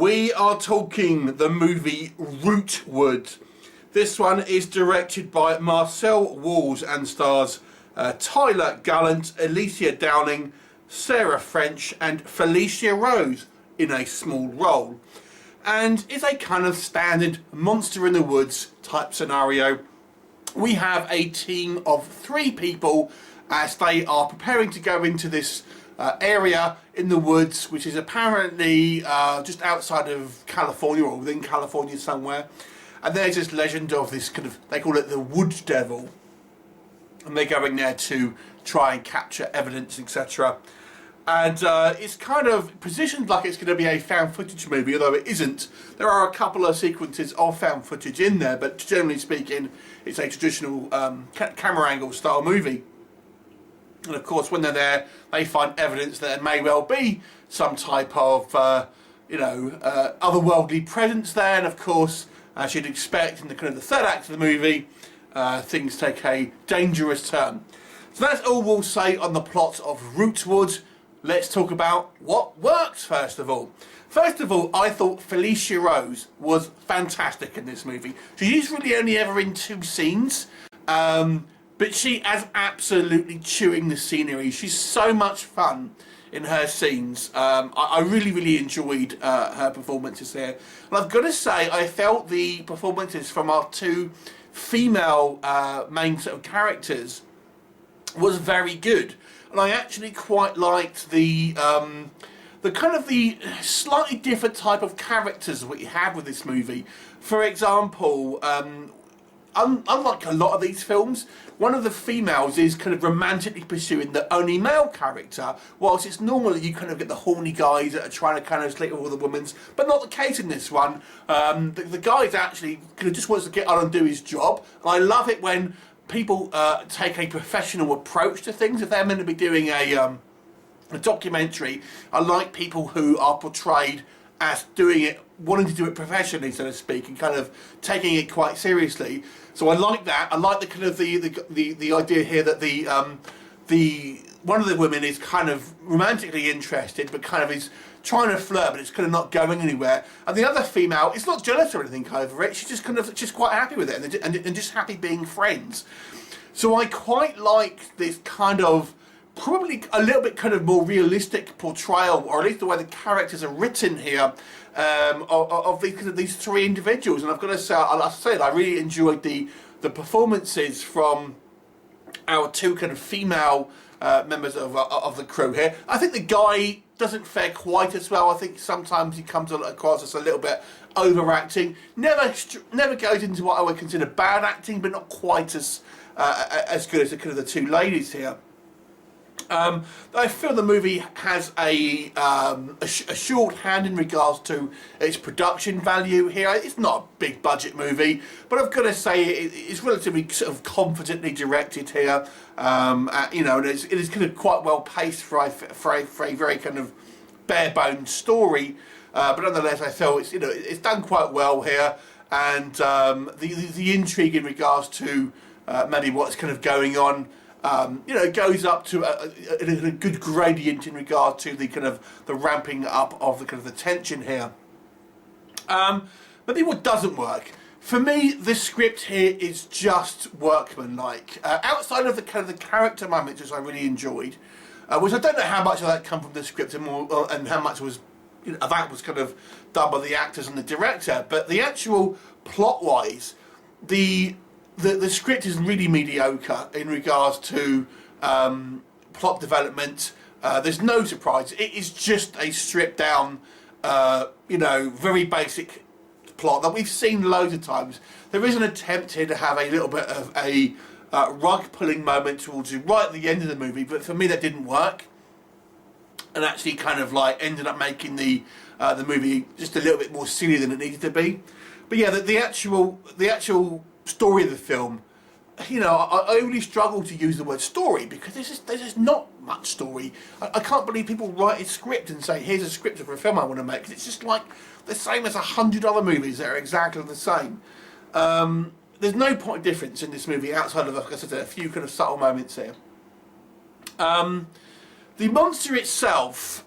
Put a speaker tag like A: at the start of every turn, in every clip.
A: We are talking the movie Rootwood. This one is directed by Marcel and stars Tyler Gallant, Elissa Dowling, Sarah French and Felissa Rose in a small role. And is a kind of standard monster in the woods type scenario. We have a team of 3 people as they are preparing to go into this area in the woods, which is apparently just outside of California or within California somewhere. And there's this legend of this kind of, they call it the wood devil. And they're going there to try and capture evidence, etc. And it's kind of positioned like it's going to be a found footage movie, although it isn't. There are a couple of sequences of found footage in there, but generally speaking, it's a traditional camera angle style movie. And of course, when they're there, they find evidence that there may well be some type of, otherworldly presence there. And of course, as you'd expect in the kind of the third act of the movie, things take a dangerous turn. So that's all we'll say on the plot of Rootwood. Let's talk about what works first of all. First of all, I thought Felissa Rose was fantastic in this movie. She's really only ever in 2 scenes, but she is absolutely chewing the scenery. She's so much fun in her scenes. I really enjoyed her performances here. And I've got to say, I felt the performances from our 2 female main sort of characters was very good. And I actually quite liked the kind of the slightly different type of characters that we have with this movie. For example, unlike a lot of these films, one of the females is kind of romantically pursuing the only male character, whilst it's normally you kind of get the horny guys that are trying to kind of sleep with all the women's, but not the case in this one. The guy's actually kind of just wants to get on and do his job, and I love it when people take a professional approach to things. If they're meant to be doing a documentary, I like people who are portrayed as doing it, wanting to do it professionally, so to speak, and kind of taking it quite seriously. So I like that. I like the kind of the idea here that the one of the women is kind of romantically interested, but kind of is trying to flirt, but it's kind of not going anywhere. And the other female is not jealous or anything over it. She's just kind of just quite happy with it, and just happy being friends. So I quite like this kind of probably a little bit kind of more realistic portrayal, or at least the way the characters are written here, of these 3 individuals. And I've got to say, I really enjoyed the performances from our 2 kind of female members of the crew here. I think the guy doesn't fare quite as well. I think sometimes he comes across as a little bit overacting. Never goes into what I would consider bad acting, but not quite as good as the kind of the 2 ladies here. I feel the movie has a shorthand in regards to its production value here. It's not a big budget movie, but I've got to say it's relatively sort of confidently directed here. And it is kind of quite well paced for a very kind of bare bones story. But nonetheless, I feel it's done quite well here, and the intrigue in regards to maybe what's kind of going on. Goes up to a good gradient in regard to the kind of the ramping up of the kind of the tension here. Maybe what doesn't work for me, the script here is just workmanlike. Outside of the kind of the character moments, which I really enjoyed, which I don't know how much of that come from the script and how much was that was kind of done by the actors and the director, but the actual plot-wise, the script is really mediocre in regards to plot development. There's no surprise. It is just a stripped down, very basic plot that we've seen loads of times. There is an attempt here to have a little bit of a rug pulling moment towards you right at the end of the movie, but for me that didn't work, and actually kind of like ended up making the movie just a little bit more silly than it needed to be. But yeah, the actual story of the film, I really struggle to use the word story because there's just not much story. I can't believe people write a script and say, here's a script for a film I want to make. It's just like the same as 100 other movies that are exactly the same. There's no point of difference in this movie outside of, like I said, a few kind of subtle moments here. The monster itself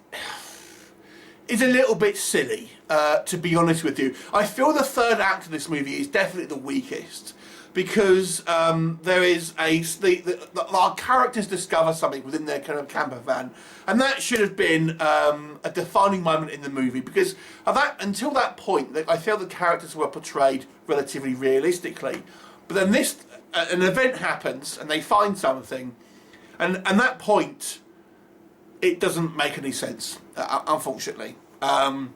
A: is a little bit silly, to be honest with you. I feel the third act of this movie is definitely the weakest, because there is our characters discover something within their kind of camper van, and that should have been a defining moment in the movie, because until that point, I feel the characters were portrayed relatively realistically. But then an event happens, and they find something, and that point, it doesn't make any sense, unfortunately. And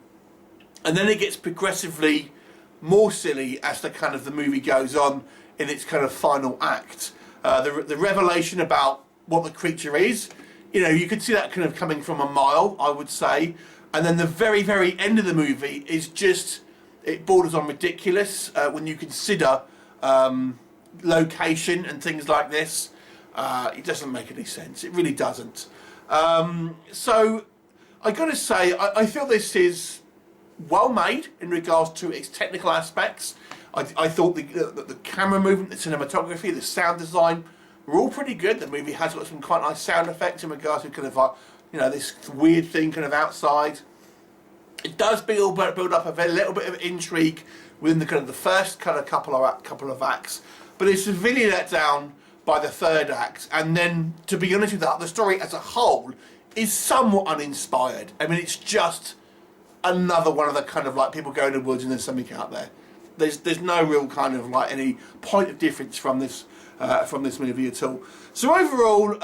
A: then it gets progressively more silly as the movie goes on in its kind of final act. The revelation about what the creature is, you could see that kind of coming from a mile, I would say. And then the very, very end of the movie is just, it borders on ridiculous when you consider location and things like this. It doesn't make any sense. It really doesn't. So I got to say, I feel this is well made in regards to its technical aspects. I thought the camera movement, the cinematography, the sound design were all pretty good. The movie has got some quite nice sound effects in regards to kind of this weird thing kind of outside. It does build up a little bit of intrigue within the kind of the first kind of couple of acts, but it's severely let down by the third act. And then, to be honest with you, the story as a whole is somewhat uninspired. I mean, it's just another one of the kind of people go in the woods and there's something out there. There's no real kind of any point of difference from this movie at all. So overall,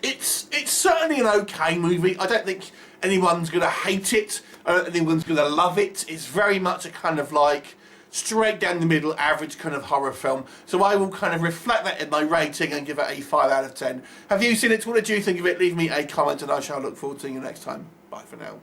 A: it's certainly an okay movie. I don't think anyone's going to hate it. I don't think anyone's going to love it. It's very much a kind of straight down the middle, average kind of horror film. So I will kind of reflect that in my rating and give it a 5 out of 10. Have you seen it? What did you think of it? Leave me a comment and I shall look forward to seeing you next time. Bye for now.